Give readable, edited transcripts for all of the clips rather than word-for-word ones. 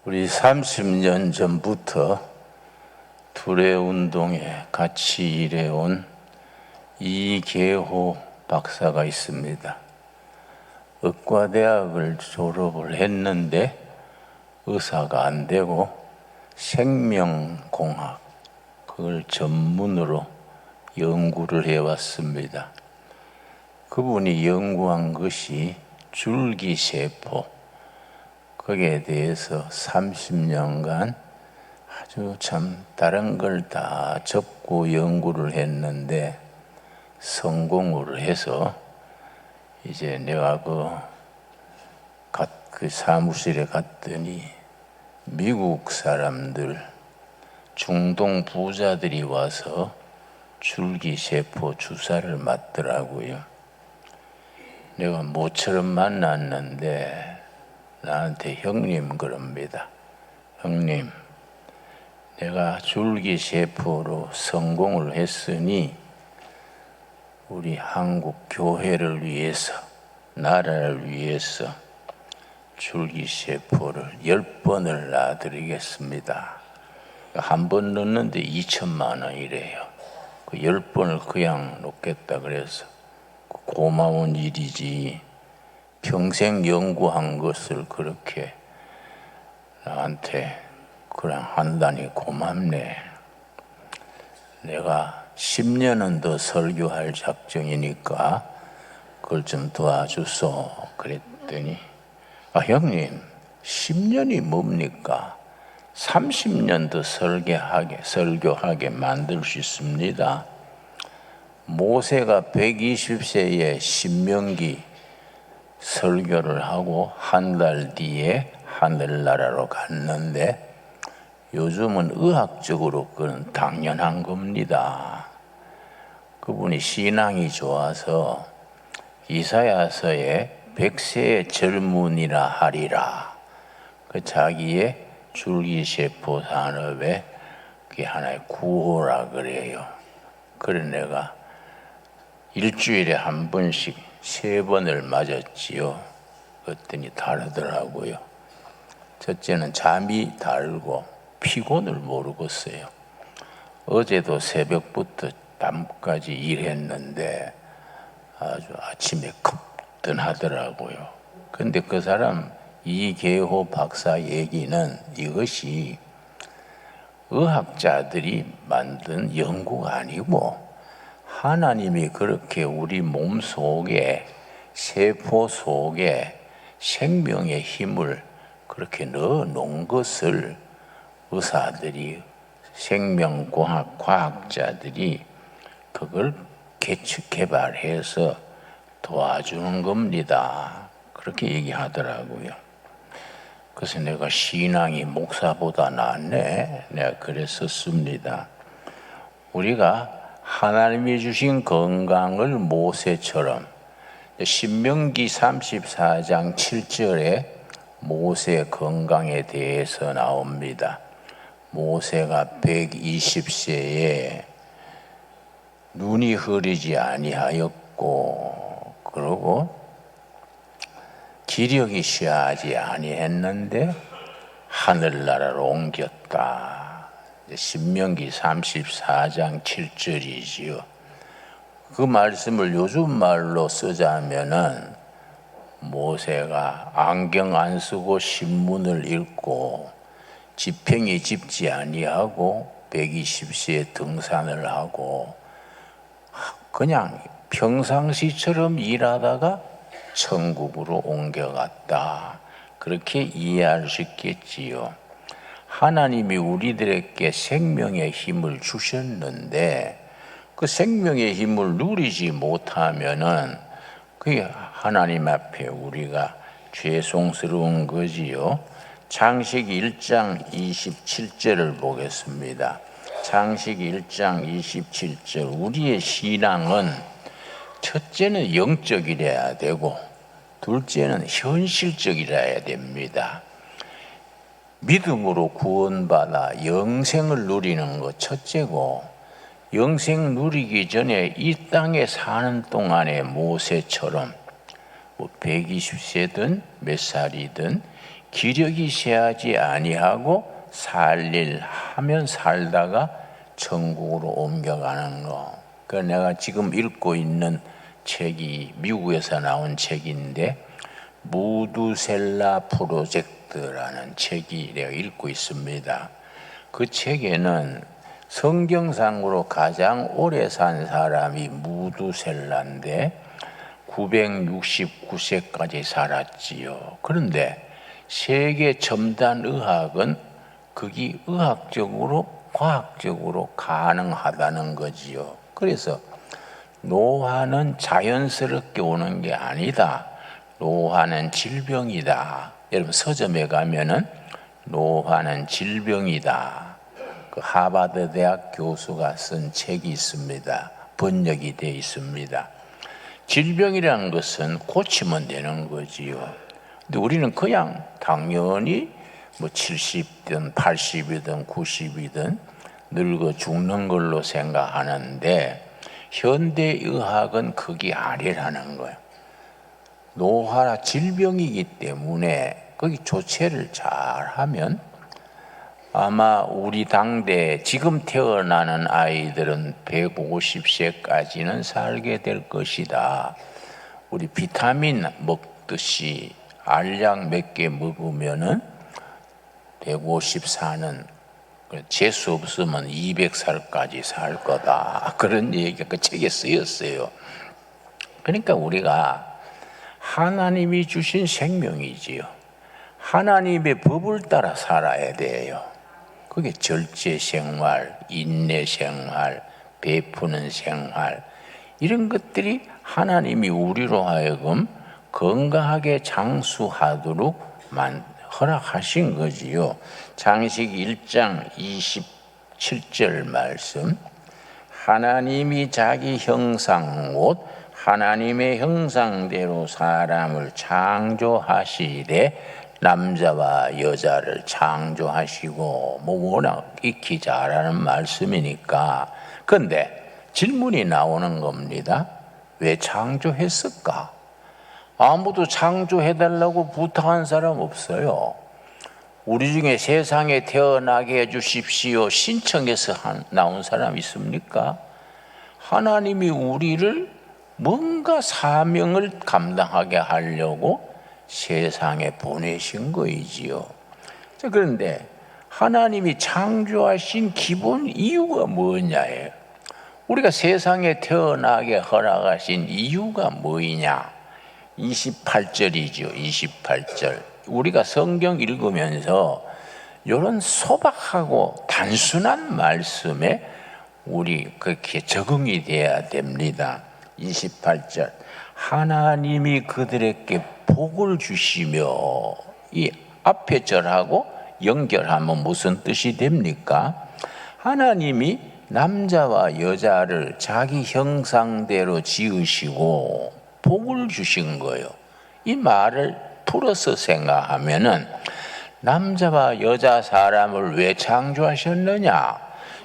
우리 30년 전부터 두레운동에 같이 일해온 이계호 박사가 있습니다. 의과대학을 졸업을 했는데 의사가 안 되고 생명공학 그걸 전문으로 연구를 해왔습니다. 그분이 연구한 것이 줄기세포, 거기에 대해서 30년간 아주 참 다른 걸 다 접고 연구를 했는데 성공을 해서 이제 내가 그 사무실에 갔더니 미국 사람들, 중동 부자들이 와서 줄기세포 주사를 맞더라고요. 내가 모처럼 만났는데 나한테 형님 그럽니다. 형님, 내가 줄기세포로 성공을 했으니 우리 한국 교회를 위해서, 나라를 위해서 줄기세포를 10번을 놔드리겠습니다. 한 번 넣는데 2천만 원이래요. 그 10번을 그냥 놓겠다 그래서 고마운 일이지. 평생 연구한 것을 그렇게 나한테 그냥 한다니 고맙네. 내가 10년은 더 설교할 작정이니까 그걸 좀 도와주소 그랬더니 형님 10년이 뭡니까? 30년 더 설교하게 만들 수 있습니다. 모세가 120세에 신명기 설교를 하고 한 달 뒤에 하늘나라로 갔는데 요즘은 의학적으로 그건 당연한 겁니다. 그분이 신앙이 좋아서 이사야서에 100세의 젊은이라 하리라. 그 자기의 줄기세포 산업에 그게 하나의 구호라 그래요. 그래 내가 일주일에 한 번씩 3번을 맞았지요. 그랬더니 다르더라고요. 첫째는 잠이 달고 피곤을 모르겠어요. 어제도 새벽부터 밤까지 일했는데 아주 아침에 급등하더라고요. 근데 그 사람 이계호 박사 얘기는 이것이 의학자들이 만든 연구가 아니고 하나님이 그렇게 우리 몸 속에 세포 속에 생명의 힘을 그렇게 넣어 놓은 것을 의사들이 생명공학 과학자들이 그걸 개발해서 도와주는 겁니다. 그렇게 얘기하더라고요. 그래서 내가 신앙이 목사보다 낫네. 내가 그랬었습니다. 우리가 하나님이 주신 건강을 모세처럼 신명기 34장 7절에 모세 건강에 대해서 나옵니다. 모세가 120세에 눈이 흐리지 아니하였고 그리고 기력이 시하지 아니했는데 하늘나라로 옮겼다. 신명기 34장 7절이지요. 그 말씀을 요즘 말로 쓰자면은 모세가 안경 안 쓰고 신문을 읽고 지팽이 짚지 아니하고 120세에 등산을 하고 그냥 평상시처럼 일하다가 천국으로 옮겨갔다. 그렇게 이해할 수 있겠지요. 하나님이 우리들에게 생명의 힘을 주셨는데 그 생명의 힘을 누리지 못하면은 그게 하나님 앞에 우리가 죄송스러운 거지요. 창세기 1장 27절을 보겠습니다. 창세기 1장 27절. 우리의 신앙은 첫째는 영적이라야 되고 둘째는 현실적이라야 됩니다. 믿음으로 구원받아 영생을 누리는 것 첫째고, 영생 누리기 전에 이 땅에 사는 동안에 모세처럼 뭐 120세든 몇 살이든 기력이 쇠하지 아니하고 살일 하면 살다가 천국으로 옮겨가는 거. 그 내가 지금 읽고 있는 책이 미국에서 나온 책인데 무두셀라 프로젝트라는 책이 내가 읽고 있습니다. 그 책에는 성경상으로 가장 오래 산 사람이 무두셀라인데 969세까지 살았지요. 그런데 세계 첨단 의학은 그게 의학적으로 과학적으로 가능하다는 거지요. 그래서 노화는 자연스럽게 오는 게 아니다. 노화는 질병이다. 여러분 서점에 가면은 노화는 질병이다. 그 하버드 대학 교수가 쓴 책이 있습니다. 번역이 되어 있습니다. 질병이라는 것은 고치면 되는 거지요. 근데 우리는 그냥 당연히 뭐 70이든 80이든 90이든 늙어 죽는 걸로 생각하는데 현대의학은 그게 아니라는 거예요. 노화라 질병이기 때문에 거기 조치를 잘하면 아마 우리 당대 지금 태어나는 아이들은 150세까지는 살게 될 것이다. 우리 비타민 먹듯이 알약 몇 개 먹으면은 154는 재수 없으면 200살까지 살 거다. 그런 얘기가 그 책에 쓰였어요. 그러니까 우리가 하나님이 주신 생명이지요. 하나님의 법을 따라 살아야 돼요. 그게 절제 생활, 인내 생활, 베푸는 생활, 이런 것들이 하나님이 우리로 하여금 건강하게 장수하도록 허락하신 거지요. 창세기 1장 27절 말씀, 하나님이 자기 형상 곧 하나님의 형상대로 사람을 창조하시되 남자와 여자를 창조하시고, 뭐 워낙 익히 잘하는 말씀이니까. 그런데 질문이 나오는 겁니다. 왜 창조했을까? 아무도 창조해달라고 부탁한 사람 없어요. 우리 중에 세상에 태어나게 해주십시오 신청해서 나온 사람 있습니까? 하나님이 우리를 뭔가 사명을 감당하게 하려고 세상에 보내신 거이지요. 자, 그런데 하나님이 창조하신 기본 이유가 뭐냐예요. 우리가 세상에 태어나게 허락하신 이유가 뭐이냐? 28절이죠. 28절. 우리가 성경 읽으면서 이런 소박하고 단순한 말씀에 우리 그렇게 적응이 돼야 됩니다. 28절. 하나님이 그들에게 복을 주시며, 이 앞에 절하고 연결하면 무슨 뜻이 됩니까? 하나님이 남자와 여자를 자기 형상대로 지으시고 복을 주신 거예요. 이 말을 풀어서 생각하면은 남자와 여자 사람을 왜 창조하셨느냐?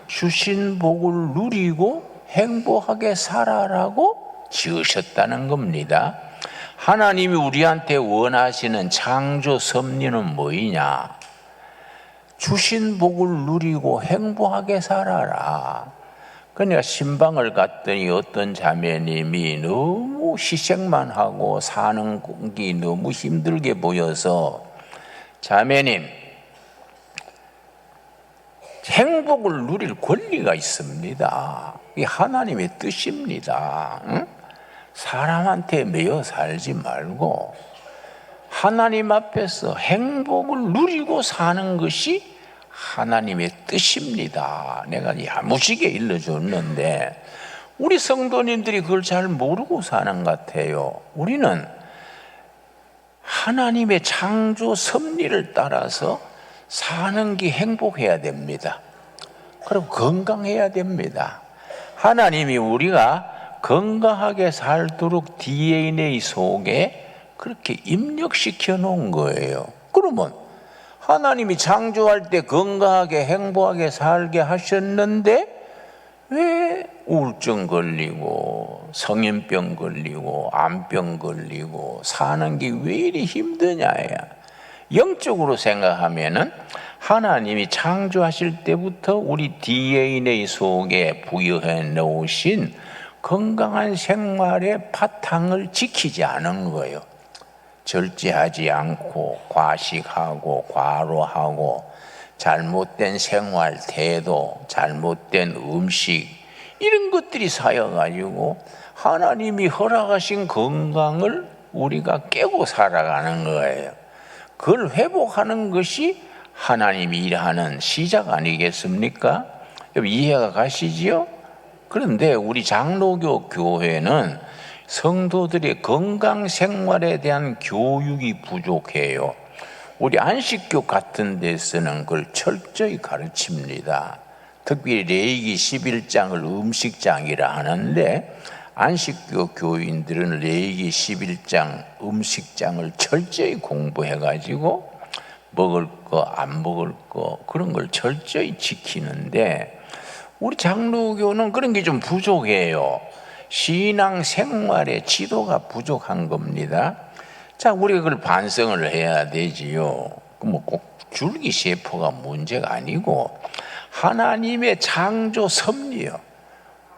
주신 복을 누리고 행복하게 살아라고 지으셨다는 겁니다. 하나님이 우리한테 원하시는 창조 섭리는 뭐이냐? 주신 복을 누리고 행복하게 살아라. 그러니까 신방을 갔더니 어떤 자매님이 너무 희생만 하고 사는 게 너무 힘들게 보여서, 자매님, 행복을 누릴 권리가 있습니다. 이게 하나님의 뜻입니다. 응? 사람한테 매여 살지 말고 하나님 앞에서 행복을 누리고 사는 것이 하나님의 뜻입니다. 내가 야무지게 일러줬는데 우리 성도님들이 그걸 잘 모르고 사는 것 같아요. 우리는 하나님의 창조 섭리를 따라서 사는 게 행복해야 됩니다. 그리고 건강해야 됩니다. 하나님이 우리가 건강하게 살도록 DNA 속에 그렇게 입력시켜 놓은 거예요. 그러면 하나님이 창조할 때 건강하게 행복하게 살게 하셨는데 왜 우울증 걸리고 성인병 걸리고 암병 걸리고 사는 게 왜 이리 힘드냐야. 영적으로 생각하면은 하나님이 창조하실 때부터 우리 DNA 속에 부여해 놓으신 건강한 생활의 바탕을 지키지 않은 거예요. 절제하지 않고 과식하고 과로하고 잘못된 생활 태도, 잘못된 음식 이런 것들이 쌓여가지고 하나님이 허락하신 건강을 우리가 깨고 살아가는 거예요. 그걸 회복하는 것이 하나님이 일하는 시작 아니겠습니까? 이해가 가시지요? 그런데 우리 장로교 교회는 성도들의 건강 생활에 대한 교육이 부족해요. 우리 안식교 같은 데서는 그걸 철저히 가르칩니다. 특히 레위기 11장을 음식장이라 하는데 안식교 교인들은 레위기 11장 음식장을 철저히 공부해가지고 먹을 거 안 먹을 거 그런 걸 철저히 지키는데 우리 장로교는 그런 게 좀 부족해요. 신앙 생활의 지도가 부족한 겁니다. 자, 우리가 그걸 반성을 해야 되지요. 뭐 꼭 줄기세포가 문제가 아니고 하나님의 창조 섭리요.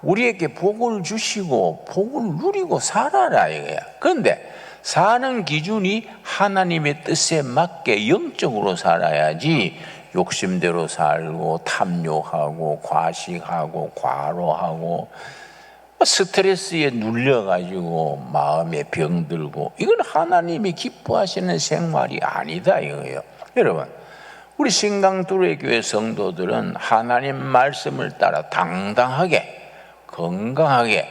우리에게 복을 주시고 복을 누리고 살아라 이거야. 그런데 사는 기준이 하나님의 뜻에 맞게 영적으로 살아야지 욕심대로 살고 탐욕하고 과식하고 과로하고 스트레스에 눌려가지고 마음에 병들고 이건 하나님이 기뻐하시는 생활이 아니다 이거예요. 여러분, 우리 신강두레 교회 성도들은 하나님 말씀을 따라 당당하게 건강하게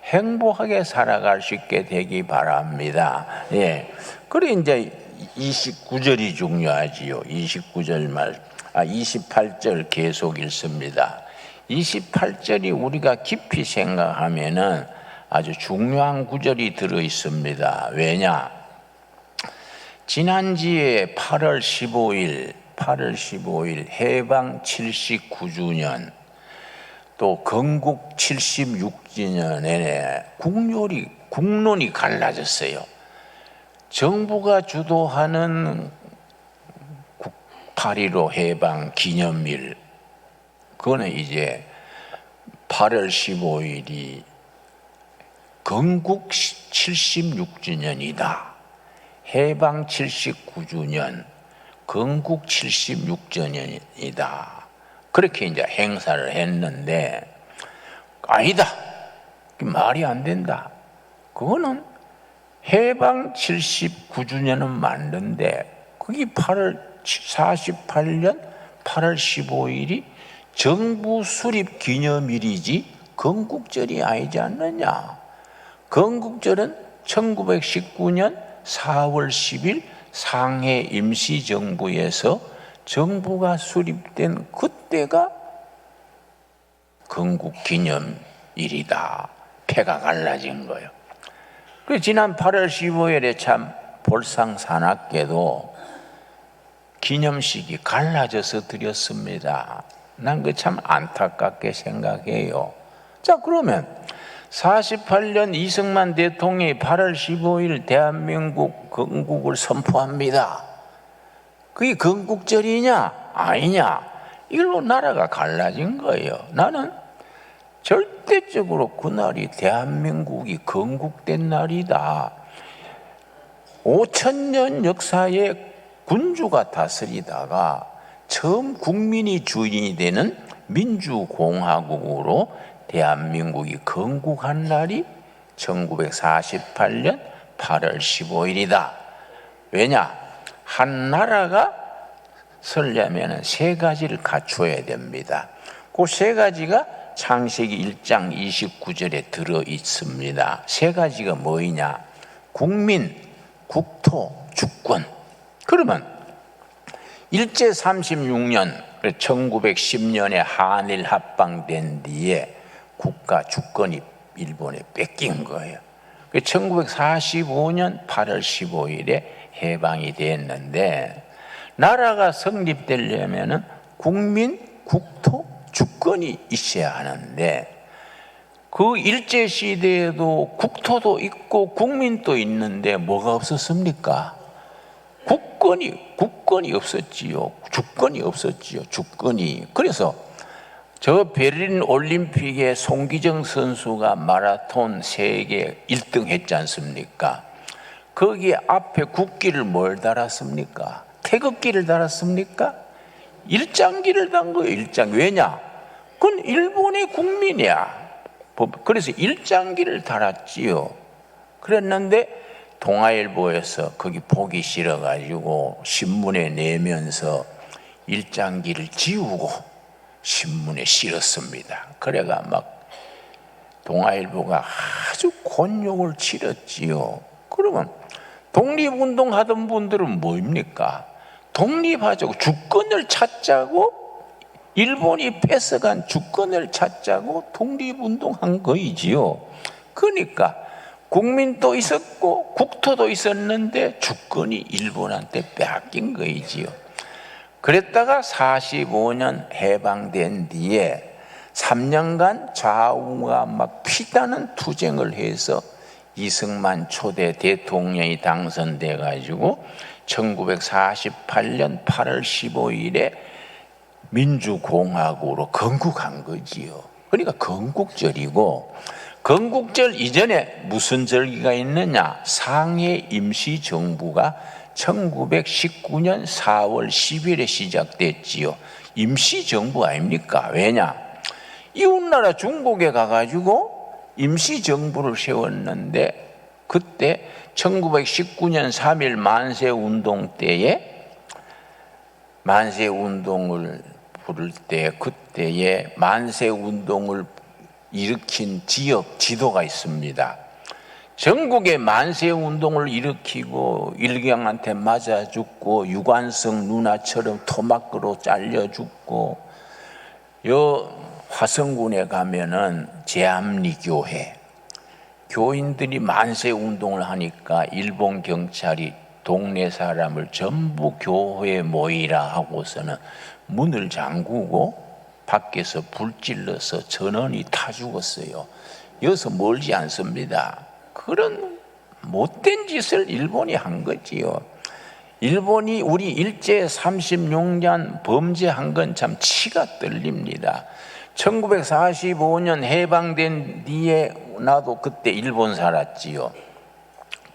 행복하게 살아갈 수 있게 되기 바랍니다. 예. 그래 이제 29절이 중요하지요. 28절 계속 읽습니다. 28절이 우리가 깊이 생각하면은 아주 중요한 구절이 들어 있습니다. 왜냐? 지난주에 8월 15일 해방 79주년 또 건국 76주년에 국론이 갈라졌어요. 정부가 주도하는 8.15 해방 기념일, 그거는 이제 8월 15일이 건국 76주년이다. 해방 79주년, 건국 76주년이다. 그렇게 이제 행사를 했는데, 아니다. 말이 안 된다. 그거는 해방 79주년은 맞는데, 그게 48년 8월 15일이 정부 수립 기념일이지 건국절이 아니지 않느냐. 건국절은 1919년 4월 10일 상해 임시정부에서 정부가 수립된 그때가 건국기념일이다. 패가 갈라진 거예요. 그래서 지난 8월 15일에 참 볼상사납게도 기념식이 갈라져서 드렸습니다. 난 그 참 안타깝게 생각해요. 자, 그러면 48년 이승만 대통령이 8월 15일 대한민국 건국을 선포합니다. 그게 건국절이냐 아니냐 이걸로 나라가 갈라진 거예요. 나는 절대적으로 그날이 대한민국이 건국된 날이다. 5,000년 역사의 군주가 다스리다가 처음 국민이 주인이 되는 민주공화국으로 대한민국이 건국한 날이 1948년 8월 15일이다. 왜냐? 한 나라가 설려면 세 가지를 갖춰야 됩니다. 그 세 가지가 창세기 1장 29절에 들어 있습니다. 세 가지가 뭐이냐? 국민, 국토, 주권. 그러면 일제 36년 1910년에 한일 합방된 뒤에 국가 주권이 일본에 뺏긴 거예요. 1945년 8월 15일에 해방이 됐는데 나라가 성립되려면 국민, 국토, 주권이 있어야 하는데 그 일제 시대에도 국토도 있고 국민도 있는데 뭐가 없었습니까? 국권이 없었지요. 주권이 없었지요. 주권이. 그래서 저 베를린 올림픽에 송기정 선수가 마라톤 세계 1등 했지 않습니까? 거기에 앞에 국기를 뭘 달았습니까? 태극기를 달았습니까? 일장기를 단 거예요. 일장. 왜냐? 그건 일본의 국민이야. 그래서 일장기를 달았지요. 그랬는데 동아일보에서 거기 보기 싫어가지고 신문에 내면서 일장기를 지우고 신문에 실었습니다. 그래가 막 동아일보가 아주 곤욕을 치렀지요. 그러면 독립운동 하던 분들은 뭐입니까? 독립하자고, 주권을 찾자고, 일본이 뺏어간 주권을 찾자고 독립운동한 거이지요. 그러니까 국민도 있었고 국토도 있었는데 주권이 일본한테 빼앗긴 거이지요. 그랬다가 45년 해방된 뒤에 3년간 좌우가 막 피나는 투쟁을 해서 이승만 초대 대통령이 당선돼 가지고 1948년 8월 15일에 민주공화국으로 건국한 거지요. 그러니까 건국절이고, 건국절 이전에 무슨 절기가 있느냐? 상해 임시정부가 1919년 4월 10일에 시작됐지요. 임시정부 아닙니까? 왜냐? 이웃나라 중국에 가가지고 임시정부를 세웠는데, 그때 1919년 3일 만세운동 때에 만세운동을 부를 때, 그때에 만세운동을 일으킨 지역 지도가 있습니다. 전국에 만세운동을 일으키고 일경한테 맞아 죽고 유관성 누나처럼 토막으로 잘려 죽고, 요 화성군에 가면은 제암리교회 교인들이 만세운동을 하니까 일본 경찰이 동네 사람을 전부 교회에 모이라 하고서는 문을 잠그고 밖에서 불질러서 전원이 타 죽었어요. 여기서 멀지 않습니다. 그런 못된 짓을 일본이 한 거지요. 일본이 우리 일제 36년 범죄한 건 참 치가 떨립니다. 1945년 해방된 뒤에 나도 그때 일본 살았지요.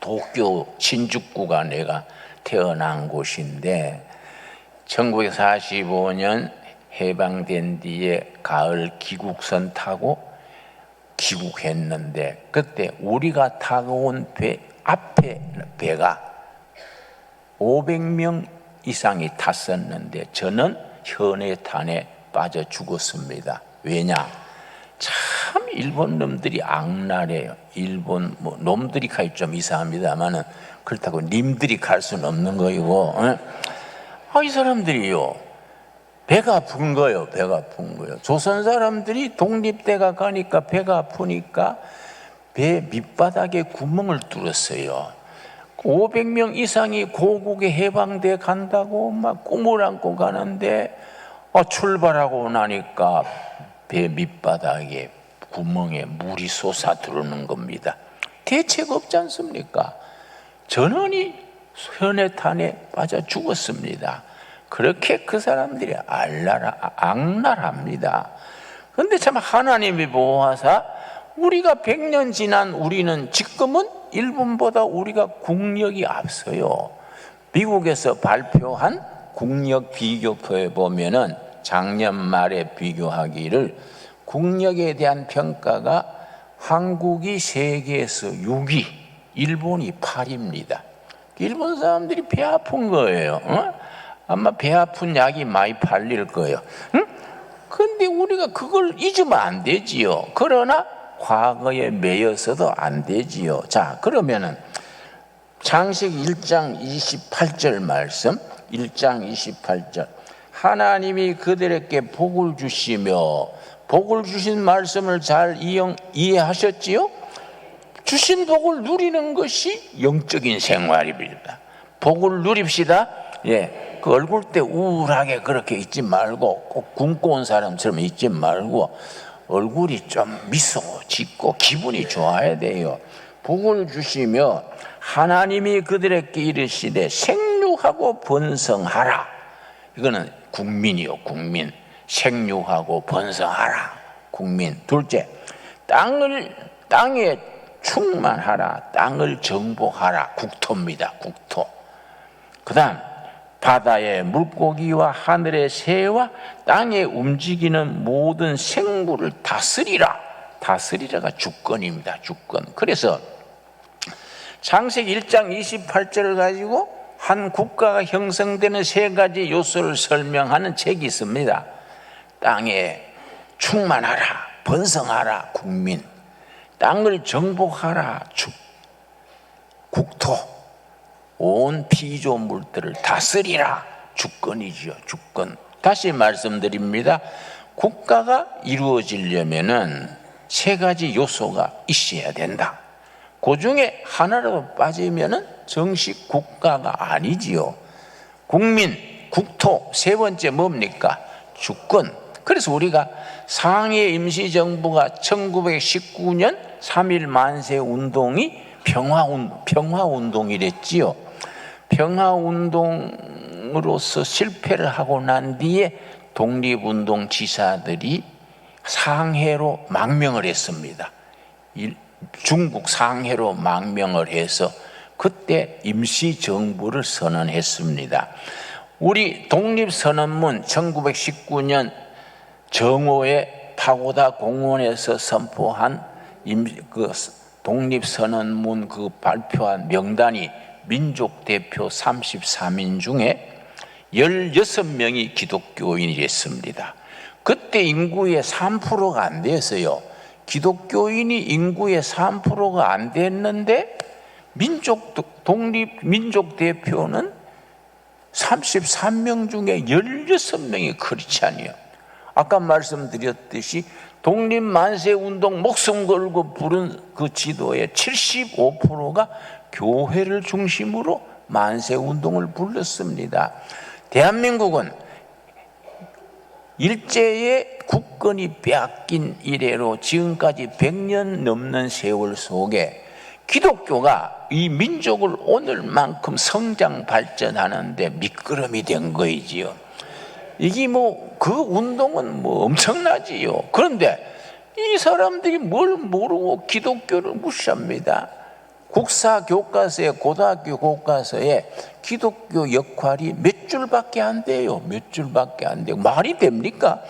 도쿄 신주쿠가 내가 태어난 곳인데 1945년 해방된 뒤에 가을 기국선 타고 귀국했는데, 그때 우리가 타고 온 배 앞에 배가 500명 이상이 탔었는데 저는 현해탄에 빠져 죽었습니다. 왜냐? 참 일본 놈들이 악랄해요. 일본 뭐 놈들이 가기 좀 이상합니다만은 그렇다고 님들이 갈 수는 없는 거이고. 이 사람들이요, 배가 아픈 거예요. 배가 아픈 거예요. 조선 사람들이 독립대가 가니까 배가 아프니까 배 밑바닥에 구멍을 뚫었어요. 500명 이상이 고국에 해방돼 간다고 막 꿈을 안고 가는데 출발하고 나니까 배 밑바닥에 구멍에 물이 솟아 들어오는 겁니다. 대책 없지 않습니까? 전원이 현해탄에 빠져 죽었습니다. 그렇게 그 사람들이 악랄합니다. 그런데 참 하나님이 보호하사 우리가 100년 지난 우리는 지금은 일본보다 우리가 국력이 앞서요. 미국에서 발표한 국력 비교표에 보면은 작년 말에 비교하기를 국력에 대한 평가가 한국이 세계에서 6위, 일본이 8위입니다. 일본 사람들이 배 아픈 거예요. 아마 배 아픈 약이 많이 팔릴 거예요. 그런데 우리가 그걸 잊으면 안 되지요. 그러나 과거에 매여서도 안 되지요. 자, 그러면은 창세기 1장 28절 말씀, 1장 28절. 하나님이 그들에게 복을 주시며, 복을 주신 말씀을 잘 이해하셨지요? 주신 복을 누리는 것이 영적인 생활입니다. 복을 누립시다. 예, 그 얼굴 때 우울하게 그렇게 있지 말고, 꼭 굶고 온 사람처럼 있지 말고, 얼굴이 좀 미소 짓고 기분이 좋아야 돼요. 복을 주시며 하나님이 그들에게 이르시되 생육하고 번성하라. 이거는 국민이요, 국민. 생육하고 번성하라, 국민. 둘째, 땅에 충만하라. 땅을 정복하라. 국토입니다, 국토. 그 다음, 바다의 물고기와 하늘의 새와 땅에 움직이는 모든 생물을 다스리라. 다스리라가 주권입니다, 주권. 그래서 창세기 1장 28절을 가지고 한 국가가 형성되는 세 가지 요소를 설명하는 책이 있습니다. 땅에 충만하라, 번성하라, 국민. 땅을 정복하라, 국토. 온 피조물들을 다스리라, 주권이지요, 주권. 다시 말씀드립니다. 국가가 이루어지려면은 세 가지 요소가 있어야 된다. 그 중에 하나라도 빠지면은 정식 국가가 아니지요. 국민, 국토, 세 번째 뭡니까? 주권. 그래서 우리가 상해 임시정부가 1919년 3.1 만세 운동이 평화운동이랬지요. 평화운동으로서 실패를 하고 난 뒤에 독립운동 지사들이 상해로 망명을 했습니다. 중국 상해로 망명을 해서 그때 임시정부를 선언했습니다. 우리 독립선언문 1919년 정오에 파고다 공원에서 선포한 독립선언문 발표한 명단이 민족 대표 33인 중에 16명이 기독교인이었습니다. 그때 인구의 3%가 안 됐어요. 기독교인이 인구의 3%가 안 됐는데 민족 대표는 33명 중에 16명이 크리스찬이에요. 아까 말씀드렸듯이 독립만세운동 목숨 걸고 부른 그 지도의 75%가 교회를 중심으로 만세운동을 불렀습니다. 대한민국은 일제의 국권이 빼앗긴 이래로 지금까지 100년 넘는 세월 속에 기독교가 이 민족을 오늘만큼 성장 발전하는데 미끄럼이 된 거이지요. 이게 그 운동은 엄청나지요. 그런데 이 사람들이 뭘 모르고 기독교를 무시합니다. 국사 교과서에, 고등학교 교과서에 기독교 역할이 몇 줄밖에 안 돼요. 몇 줄밖에 안 돼요. 말이 됩니까?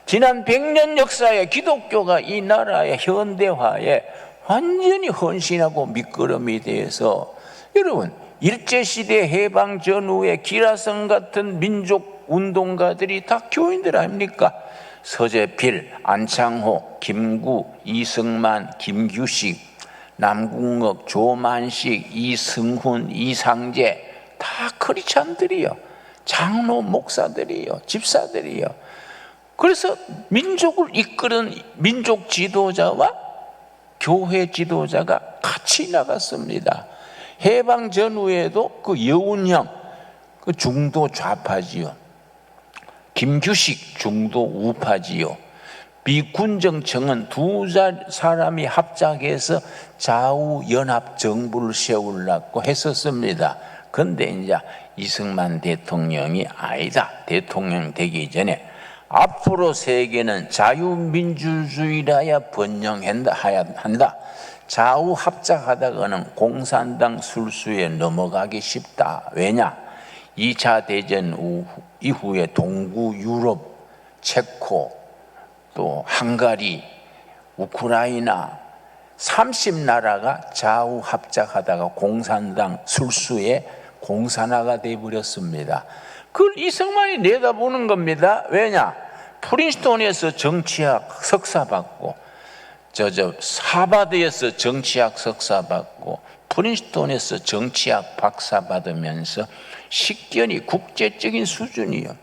지난 100년 역사에 기독교가 이 나라의 현대화에 완전히 헌신하고 미끄럼이 돼서, 여러분, 일제시대 해방 전후에 기라성 같은 민족 운동가들이 다 교인들 아닙니까? 서재필, 안창호, 김구, 이승만, 김규식, 남궁옥, 조만식, 이승훈, 이상재 다 크리스찬들이요. 장로 목사들이요. 집사들이요. 그래서 민족을 이끄는 민족 지도자와 교회 지도자가 같이 나갔습니다. 해방 전후에도 여운형, 중도 좌파지요. 김규식, 중도 우파지요. 비군정청은 두 사람이 합작해서 좌우 연합 정부를 세우려고 했었습니다. 그런데 이제 이승만 대통령이 아니다. 대통령 되기 전에 앞으로 세계는 자유민주주의라야 번영한다. 좌우 합작하다가는 공산당 술수에 넘어가기 쉽다. 왜냐? 2차 대전 이후에 동구 유럽, 체코, 또 헝가리, 우크라이나 30나라가 좌우 합작하다가 공산당 술수에 공산화가 되어버렸습니다. 그걸 이승만이 내다보는 겁니다. 왜냐? 프린스톤에서 정치학 석사 받고, 하버드에서 정치학 석사 받고, 프린스톤에서 정치학 박사 받으면서 식견이 국제적인 수준이요.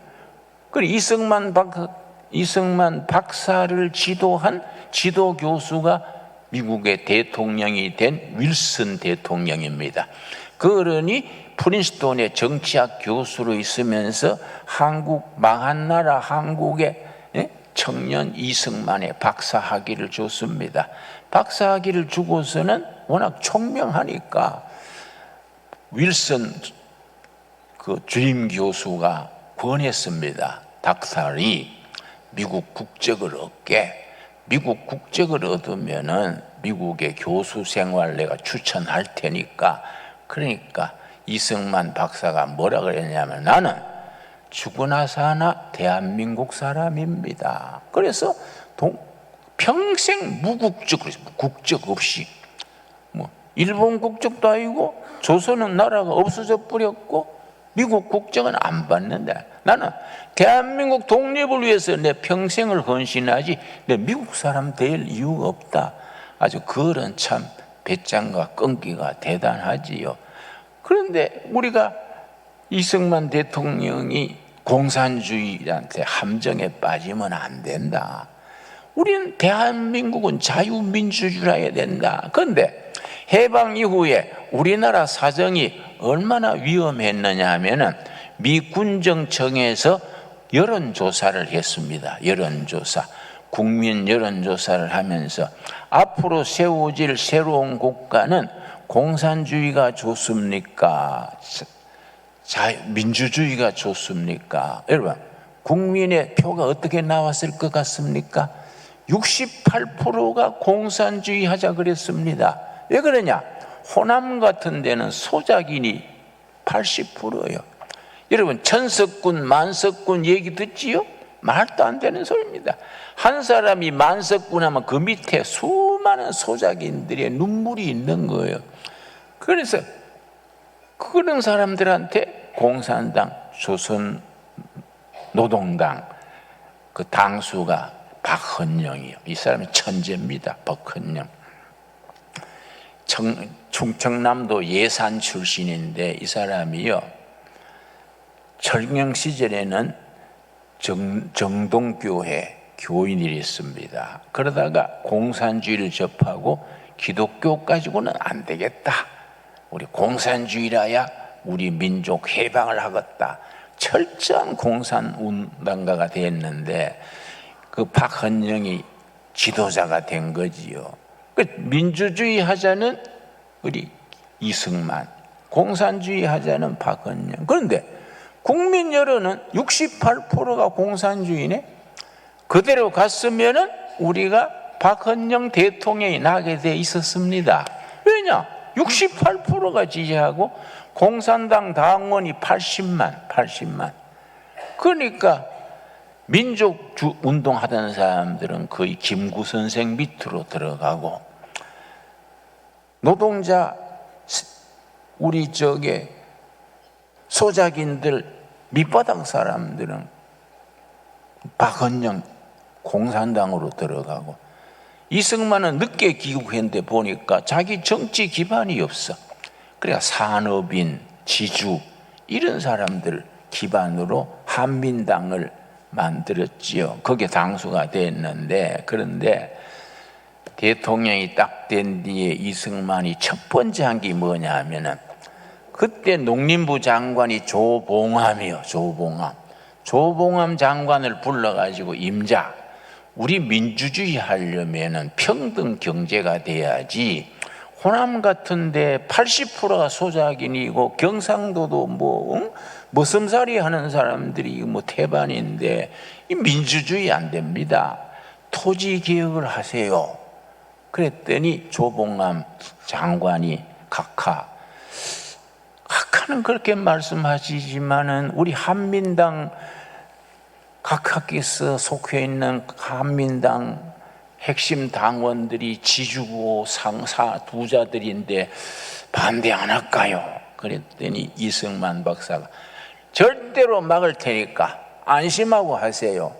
그리고 이승만 박사를 지도한 지도 교수가 미국의 대통령이 된 윌슨 대통령입니다. 그러니 프린스톤의 정치학 교수로 있으면서 한국, 망한 나라 한국의 청년 이승만의 박사학위를 줬습니다. 박사학위를 주고서는 워낙 총명하니까 윌슨 그 주임 교수가 권했습니다. 닥터리 미국 국적을 얻게. 미국 국적을 얻으면은 미국의 교수 생활 내가 추천할 테니까. 그러니까 이승만 박사가 뭐라 그랬냐면 나는 죽으나 사나 대한민국 사람입니다. 그래서 평생 무국적, 국적 없이 뭐 일본 국적도 아니고 조선은 나라가 없어져 버렸고 미국 국적은 안 받는다. 나는 대한민국 독립을 위해서 내 평생을 헌신하지 내 미국 사람 될 이유가 없다. 아주 그런 참 배짱과 끈기가 대단하지요. 그런데 우리가 이승만 대통령이 공산주의한테 함정에 빠지면 안 된다. 우리는 대한민국은 자유민주주의라야 된다. 그런데 해방 이후에 우리나라 사정이 얼마나 위험했느냐 하면은 미 군정청에서 여론조사를 했습니다. 여론조사. 국민 여론조사를 하면서 앞으로 세워질 새로운 국가는 공산주의가 좋습니까? 민주주의가 좋습니까? 여러분, 국민의 표가 어떻게 나왔을 것 같습니까? 68%가 공산주의 하자 그랬습니다. 왜 그러냐? 호남 같은 데는 소작인이 80%예요. 여러분, 천석군, 만석군 얘기 듣지요? 말도 안 되는 소리입니다. 한 사람이 만석군 하면 그 밑에 수많은 소작인들의 눈물이 있는 거예요. 그래서 그런 사람들한테 공산당, 조선노동당 그 당수가 박헌영이요. 이 사람이 천재입니다. 박헌영. 충청남도 예산 출신인데 이 사람이요. 철경 시절에는 정동교회 교인이었습니다. 그러다가 공산주의를 접하고 기독교 가지고는 안 되겠다. 우리 공산주의라야 우리 민족 해방을 하겠다. 철저한 공산운동가가 됐는데 그 박헌영이 지도자가 된 거지요. 그 민주주의 하자는 우리 이승만, 공산주의 하자는 박헌영. 그런데 국민 여론은 68%가 공산주의네. 그대로 갔으면은 우리가 박헌영 대통령이 나게 돼 있었습니다. 왜냐? 68%가 지지하고 공산당 당원이 80만. 그러니까 민족 운동하던 사람들은 거의 김구 선생 밑으로 들어가고 노동자 우리 소작인들 밑바닥 사람들은 박헌영 공산당으로 들어가고 이승만은 늦게 귀국했는데 보니까 자기 정치 기반이 없어. 그래야 산업인, 지주 이런 사람들 기반으로 한민당을 만들었지요. 그게 당수가 됐는데 그런데 대통령이 딱 된 뒤에 이승만이 첫 번째 한 게 뭐냐 하면은 그때 농림부 장관이 조봉암이요. 조봉암 장관을 불러가지고 임자 우리 민주주의 하려면은 평등 경제가 돼야지. 호남 같은데 80%가 소작인이고 경상도도 머슴살이 하는 사람들이 태반인데 이 민주주의 안 됩니다. 토지 개혁을 하세요. 그랬더니 조봉암 장관이 각하는 그렇게 말씀하시지만은 우리 한민당 각하께서 속해 있는 한민당 핵심 당원들이 지주고 상사 부자들인데 반대 안 할까요? 그랬더니 이승만 박사가 절대로 막을 테니까 안심하고 하세요.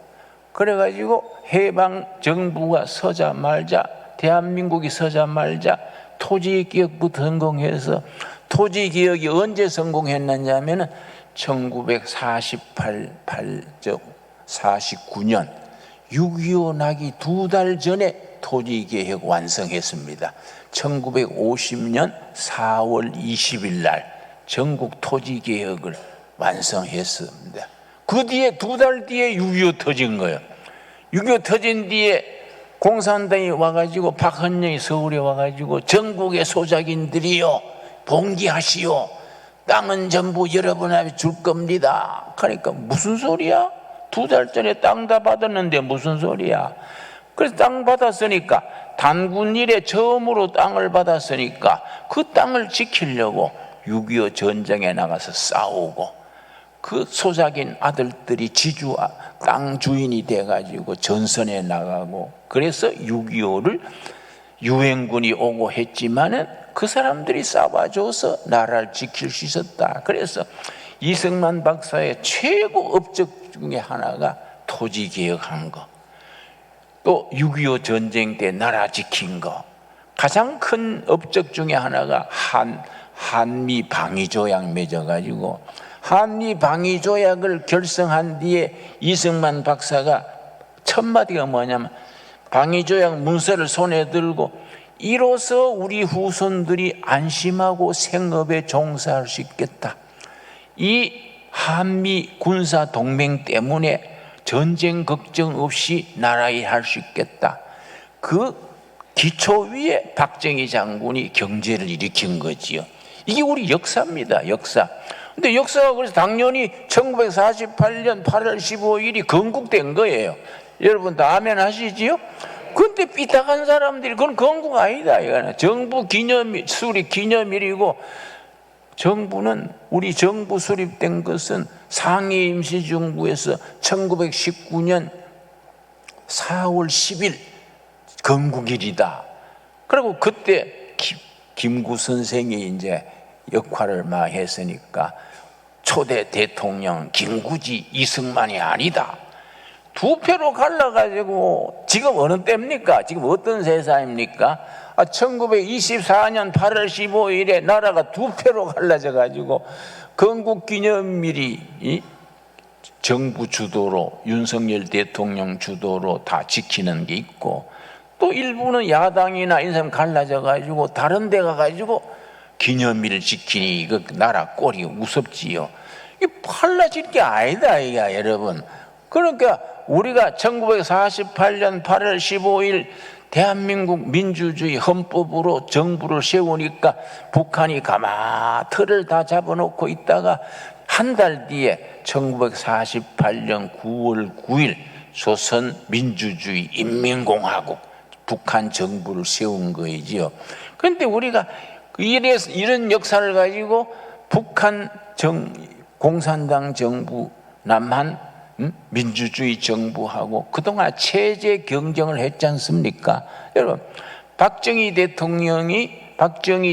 그래가지고 해방 정부가 서자 말자 대한민국이 서자 말자 토지개혁부터 성공해서 토지개혁이 언제 성공했느냐면은 1949년 6.25 나기 2달 전에 토지개혁 완성했습니다. 1950년 4월 20일 날 전국 토지개혁을 완성했습니다. 그 뒤에 2달 뒤에 6.25 터진 거예요. 6.25 터진 뒤에 공산당이 와가지고 박헌영이 서울에 와가지고 전국의 소작인들이요 봉기하시오, 땅은 전부 여러분한테 줄 겁니다. 그러니까 무슨 소리야? 2달 전에 땅 다 받았는데 무슨 소리야? 그래서 땅 받았으니까, 단군 이래 처음으로 땅을 받았으니까 그 땅을 지키려고 6.25 전쟁에 나가서 싸우고, 그 소작인 아들들이 땅 주인이 돼가지고 전선에 나가고, 그래서 6.25를 유엔군이 오고 했지만은 그 사람들이 싸워줘서 나라를 지킬 수 있었다. 그래서 이승만 박사의 최고 업적 중에 하나가 토지 개혁한 거, 또 6.25 전쟁 때 나라 지킨 거, 가장 큰 업적 중에 하나가 한미 방위조약 맺어가지고, 한미 방위조약을 결성한 뒤에 이승만 박사가 첫 마디가 뭐냐면, 방위조약 문서를 손에 들고 이로써 우리 후손들이 안심하고 생업에 종사할 수 있겠다. 이 한미 군사 동맹 때문에 전쟁 걱정 없이 나라에 할 수 있겠다. 그 기초 위에 박정희 장군이 경제를 일으킨 거지요. 이게 우리 역사입니다, 역사. 근데 역사가 그래서 당연히 1948년 8월 15일이 건국된 거예요. 여러분 다 아멘 하시지요? 근데 삐딱한 사람들이 그건 건국 아니다 이거는. 정부 수립 기념일이고, 정부는, 우리 정부 수립된 것은 상해 임시정부에서 1919년 4월 10일 건국일이다. 그리고 그때 김구 선생이 이제 역할을 막 했으니까 초대 대통령 김구지 이승만이 아니다. 2패로 갈라가지고 지금 어느 때입니까? 지금 어떤 세상입니까? 1924년 8월 15일에 나라가 2패로 갈라져가지고 건국기념일이 정부 주도로, 윤석열 대통령 주도로 다 지키는 게 있고, 또 일부는 야당이나 인사람 갈라져가지고 다른 데 가가지고 기념일을 지키니 이거 나라 꼴이 무섭지요. 이게 갈라질 게 아니다 이게 여러분. 그러니까 우리가 1948년 8월 15일 대한민국 민주주의 헌법으로 정부를 세우니까 북한이 가만 틀을 다 잡아놓고 있다가 한 달 뒤에 1948년 9월 9일 조선 민주주의 인민공화국 북한 정부를 세운 거이지요. 그런데 우리가 이런 역사를 가지고 북한 공산당 정부, 남한 민주주의 정부하고 그동안 체제 경쟁을 했지 않습니까? 여러분, 박정희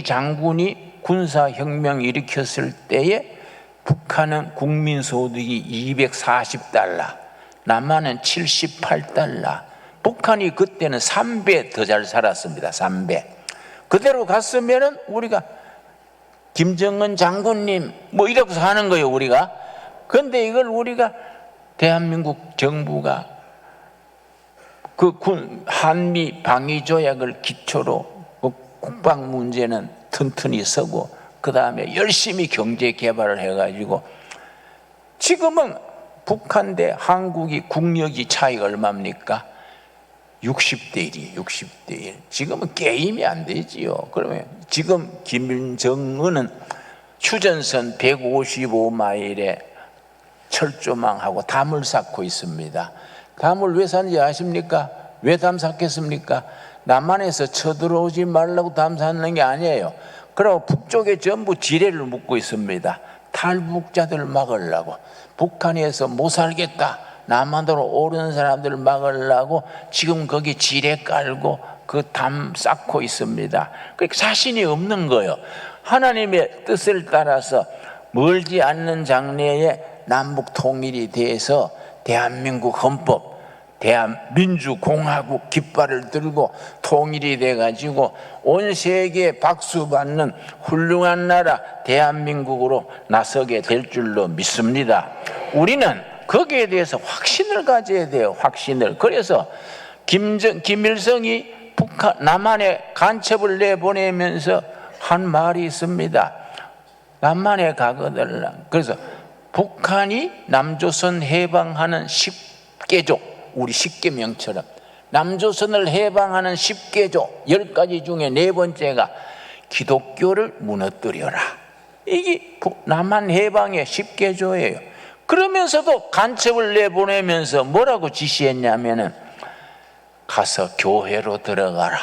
장군이 군사혁명 일으켰을 때에 북한은 국민소득이 240달러, 남한은 78달러. 북한이 그때는 3배 더 잘 살았습니다. 3배. 그대로 갔으면은 우리가 김정은 장군님 뭐 이러고 사는 거예요, 우리가. 그런데 이걸 우리가 대한민국 정부가 그 한미 방위조약을 기초로 국방 문제는 튼튼히 서고, 그 다음에 열심히 경제 개발을 해가지고, 지금은 북한 대 한국이 국력이 차이가 얼마입니까? 60대 1이에요. 60대 1. 지금은 게임이 안 되지요. 그러면 지금 김정은은 휴전선 155마일에 철조망하고 담을 쌓고 있습니다. 담을 왜 쌓는지 아십니까? 왜 담 쌓겠습니까? 남한에서 쳐들어오지 말라고 담 쌓는 게 아니에요. 그리고 북쪽에 전부 지뢰를 묻고 있습니다. 탈북자들을 막으려고. 북한에서 못 살겠다, 남한으로 오르는 사람들을 막으려고 지금 거기 지뢰 깔고 그 담 쌓고 있습니다. 그러니까 자신이 없는 거예요. 하나님의 뜻을 따라서 멀지 않는 장래에 남북 통일이 돼서 대한민국 헌법, 대한민주공화국 깃발을 들고 통일이 돼가지고 온 세계에 박수받는 훌륭한 나라 대한민국으로 나서게 될 줄로 믿습니다. 우리는 거기에 대해서 확신을 가져야 돼요. 확신을. 그래서 김일성이 남한에 간첩을 내보내면서 한 말이 있습니다. 남한에 가거들라. 그래서 북한이 남조선 해방하는 10개족, 우리 십계명처럼 남조선을 해방하는 10개조 10가지 중에 네 번째가 기독교를 무너뜨려라. 이게 남한 해방의 10개조예요. 그러면서도 간첩을 내보내면서 뭐라고 지시했냐면은 가서 교회로 들어가라.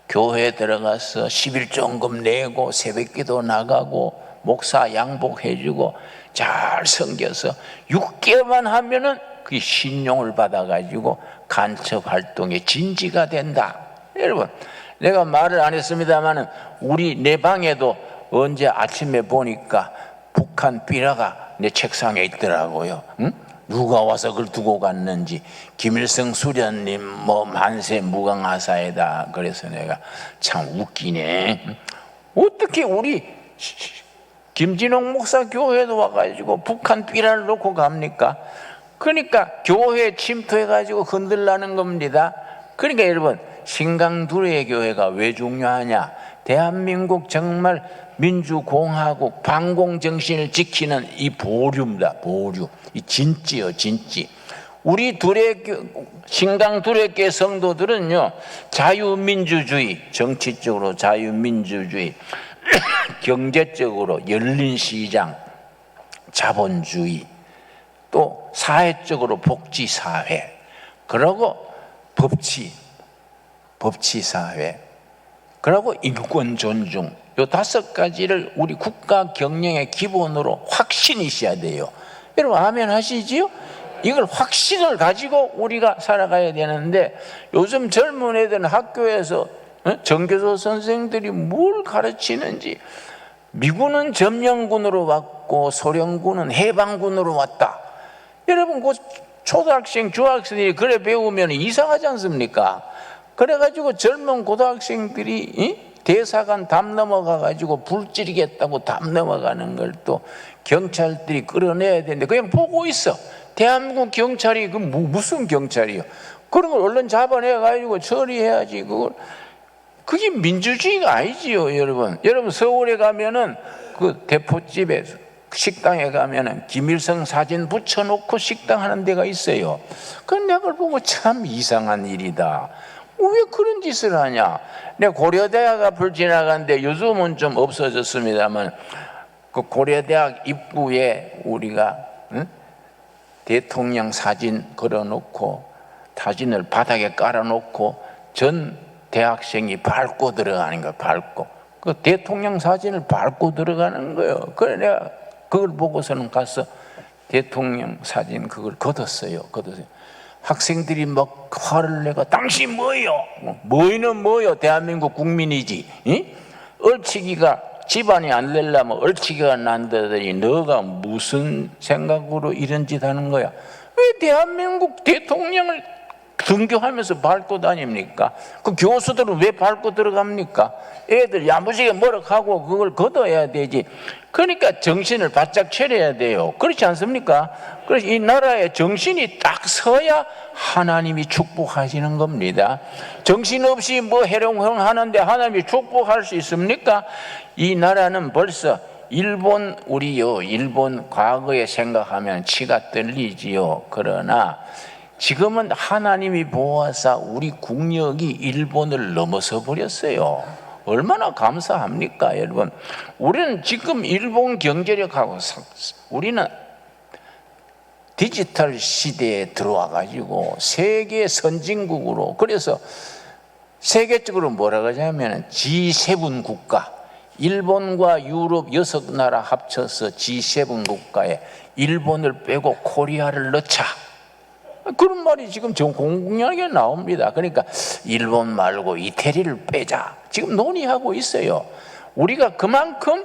교회 들어가서 11조금 내고 새벽기도 나가고 목사 양복해주고 잘 섬겨서 6개월만 하면은 그 신용을 받아가지고 간첩 활동의 진지가 된다. 여러분, 내가 말을 안 했습니다만은 우리 내 방에도 언제 아침에 보니까 북한 삐라가 내 책상에 있더라고요. 응? 누가 와서 그걸 두고 갔는지. 김일성 수련님 뭐 만세 무강하사이다. 그래서 내가 참 웃기네. 어떻게 우리 김진홍 목사 교회도 와가지고 북한 삐라를 놓고 갑니까? 그러니까 교회에 침투해가지고 흔들라는 겁니다. 그러니까 여러분, 신강두레의 교회가 왜 중요하냐? 대한민국 정말 민주공화국 반공정신을 지키는 이 보류입니다. 보류. 이 진지요, 진지. 우리 신강두레교회 성도들은요, 자유민주주의, 정치적으로 자유민주주의, 경제적으로 열린 시장, 자본주의, 또 사회적으로 복지사회, 그리고 법치사회, 그리고 인권 존중, 요 5가지를 우리 국가 경영의 기본으로 확신이 있어야 돼요. 여러분 아멘 하시지요? 이걸 확신을 가지고 우리가 살아가야 되는데, 요즘 젊은 애들은 학교에서 정교조 선생들이 뭘 가르치는지, 미군은 점령군으로 왔고 소련군은 해방군으로 왔다. 여러분 그 초등학생 중학생들이 그래 배우면 이상하지 않습니까? 그래가지고 젊은 고등학생들이 대사관 담 넘어가 가지고 불지르겠다고 담 넘어가는 걸 또 경찰들이 끌어내야 되는데 그냥 보고 있어. 대한민국 경찰이 그 무슨 경찰이요? 그런 걸 얼른 잡아내 가지고 처리해야지. 그게 민주주의가 아니지요, 여러분. 여러분 서울에 가면은 그 대포집에 식당에 가면은 김일성 사진 붙여놓고 식당 하는 데가 있어요. 그건 내가 그걸 보고 참 이상한 일이다. 왜 그런 짓을 하냐? 내가 고려대학 앞을 지나갔는데 요즘은 좀 없어졌습니다만, 그 고려대학 입구에 우리가 대통령 사진 걸어놓고 사진을 바닥에 깔아놓고 전 대학생이 밟고 들어가는 거야. 밟고 그 대통령 사진을 밟고 들어가는 거예요. 그래 내가 그걸 보고서는 가서 대통령 사진 그걸 걷었어요. 학생들이 막 화를 내고 당신 뭐요? 뭐이는 뭐요? 대한민국 국민이지. 얼치기가 집안이 안 되려면 얼치기가 난다더니 너가 무슨 생각으로 이런 짓 하는 거야? 왜 대한민국 대통령을 등교하면서 밟고 다닙니까? 그 교수들은 왜 밟고 들어갑니까? 애들 야무지게 뭐라하고 그걸 걷어야 되지. 그러니까 정신을 바짝 차려야 돼요. 그렇지 않습니까? 그래서 이 나라의 정신이 딱 서야 하나님이 축복하시는 겁니다. 정신없이 뭐 해롱해롱 하는데 하나님이 축복할 수 있습니까? 이 나라는 벌써 일본 과거에 생각하면 치가 떨리지요. 그러나 지금은 하나님이 보아서 우리 국력이 일본을 넘어서 버렸어요. 얼마나 감사합니까, 여러분? 우리는 지금 일본 경제력하고 우리는 디지털 시대에 들어와 가지고 세계 선진국으로, 그래서 세계적으로 뭐라고 하냐면 G7 국가, 일본과 유럽 6나라 합쳐서 G7 국가에 일본을 빼고 코리아를 넣자. 그런 말이 지금 공공연하게 나옵니다. 그러니까 일본 말고 이태리를 빼자. 지금 논의하고 있어요. 우리가 그만큼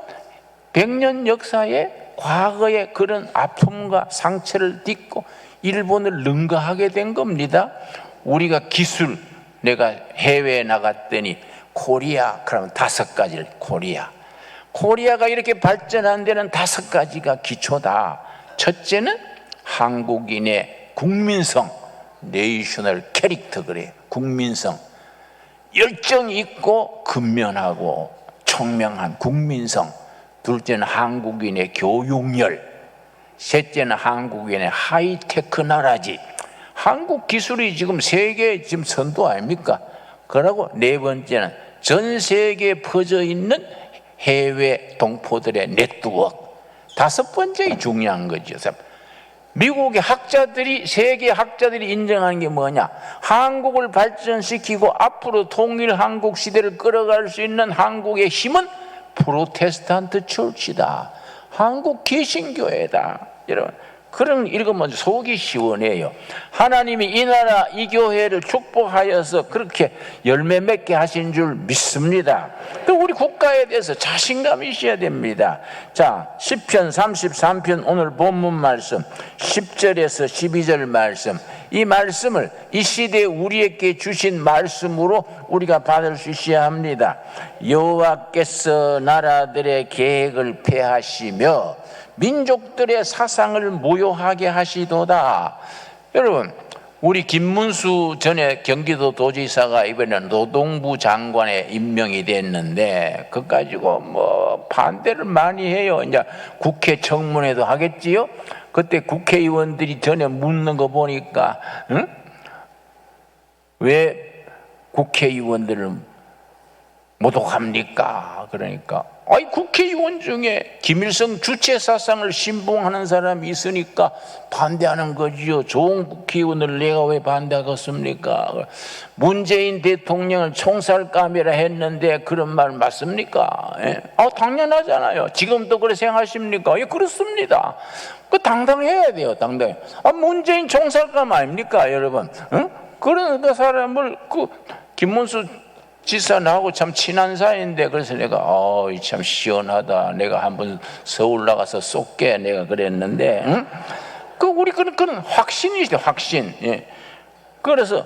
100년 역사에 과거의 그런 아픔과 상처를 딛고 일본을 능가하게 된 겁니다. 우리가 기술, 내가 해외에 나갔더니 코리아, 그러면 5가지를 코리아가 이렇게 발전한 데는 5가지가 기초다. 첫째는 한국인의 국민성, 네이셔널 캐릭터, 그래요. 국민성, 열정 있고 근면하고 총명한 국민성. 둘째는 한국인의 교육열. 셋째는 한국인의 하이테크 나라지. 한국 기술이 지금 세계 지금 선도 아닙니까? 그러고 네 번째는 전 세계에 퍼져 있는 해외 동포들의 네트워크. 다섯 번째 중요한 거죠. 미국의 학자들이, 세계 학자들이 인정하는 게 뭐냐? 한국을 발전시키고 앞으로 통일 한국 시대를 끌어갈 수 있는 한국의 힘은 프로테스탄트 철치다. 한국 개신교회다. 여러분, 그런 읽으면 속이 시원해요. 하나님이 이 나라, 이 교회를 축복하여서 그렇게 열매 맺게 하신 줄 믿습니다. 또 우리 국가에 대해서 자신감이 있어야 됩니다. 자, 시편 33편 오늘 본문 말씀 10절에서 12절 말씀, 이 말씀을 이 시대에 우리에게 주신 말씀으로 우리가 받을 수 있어야 합니다. 여호와께서 나라들의 계획을 폐하시며 민족들의 사상을 무효하게 하시도다. 여러분, 우리 김문수 전에 경기도 도지사가 이번에 노동부 장관에 임명이 됐는데 그거 가지고 뭐 반대를 많이 해요. 이제 국회 청문회도 하겠지요. 그때 국회의원들이 전에 묻는 거 보니까 왜 국회의원들을 모독합니까? 그러니까 국회의원 중에 김일성 주체 사상을 신봉하는 사람이 있으니까 반대하는 거지요. 좋은 국회의원을 내가 왜 반대하겠습니까? 문재인 대통령을 총살감이라 했는데 그런 말 맞습니까? 예? 당연하잖아요. 지금도 그렇게 생각하십니까? 예, 그렇습니다. 그 당당해야 돼요. 당당해. 문재인 총살감 아닙니까, 여러분? 그런 그 사람을 김문수 지사 나하고 참 친한 사이인데 그래서 내가 참 시원하다. 내가 한번 서울 나가서 쏠게 내가 그랬는데 우리 그런 확신이죠. 확신. 예. 그래서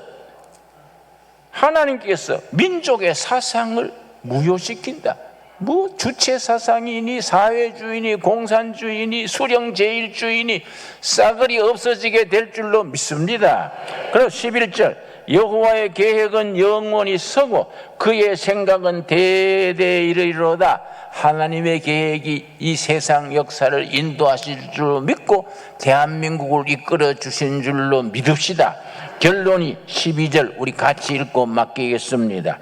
하나님께서 민족의 사상을 무효시킨다. 뭐 주체 사상이니 사회주의니 공산주의니 수령제일주의니 싸그리 없어지게 될 줄로 믿습니다. 그래서 11절 여호와의 계획은 영원히 서고 그의 생각은 대대에 이르리로다. 하나님의 계획이 이 세상 역사를 인도하실 줄 믿고 대한민국을 이끌어 주신 줄로 믿읍시다. 결론이 12절 우리 같이 읽고 맡기겠습니다.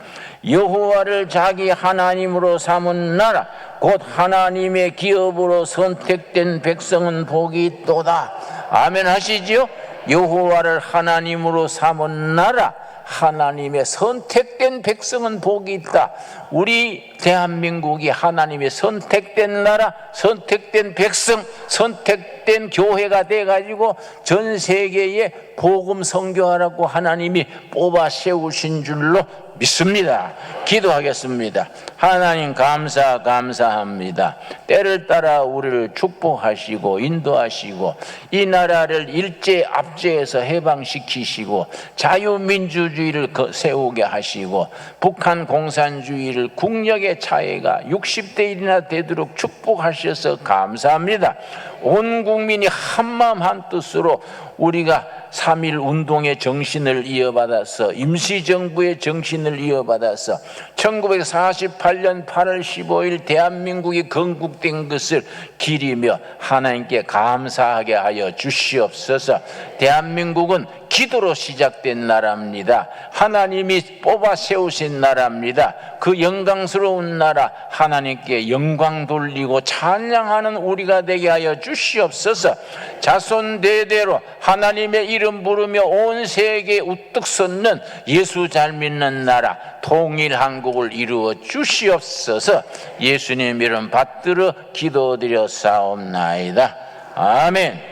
여호와를 자기 하나님으로 삼은 나라 곧 하나님의 기업으로 선택된 백성은 복이 있도다. 아멘 하시지요? 여호와를 하나님으로 삼은 나라, 하나님의 선택된 백성은 복이 있다. 우리 대한민국이 하나님의 선택된 나라, 선택된 백성, 선택된 교회가 돼가지고 전 세계에 복음 선교하라고 하나님이 뽑아 세우신 줄로 믿습니다. 기도하겠습니다. 하나님 감사합니다. 때를 따라 우리를 축복하시고 인도하시고 이 나라를 일제 압제에서 해방시키시고 자유민주주의를 세우게 하시고 북한 공산주의를 국력의 차이가 60대 1이나 되도록 축복하셔서 감사합니다. 온 국민이 한마음 한뜻으로 우리가 3.1 운동의 정신을 이어받아서 임시정부의 정신을 이어받아서 1948년 8월 15일 대한민국이 건국된 것을 기리며 하나님께 감사하게 하여 주시옵소서. 대한민국은 기도로 시작된 나라입니다. 하나님이 뽑아 세우신 나라입니다. 그 영광스러운 나라 하나님께 영광 돌리고 찬양하는 우리가 되게 하여 주시옵소서. 자손 대대로 하나님의 이름 부르며 온 세계에 우뚝 섰는 예수 잘 믿는 나라 통일 한국을 이루어 주시옵소서. 예수님 이름 받들어 기도드려 사옵나이다. 아멘.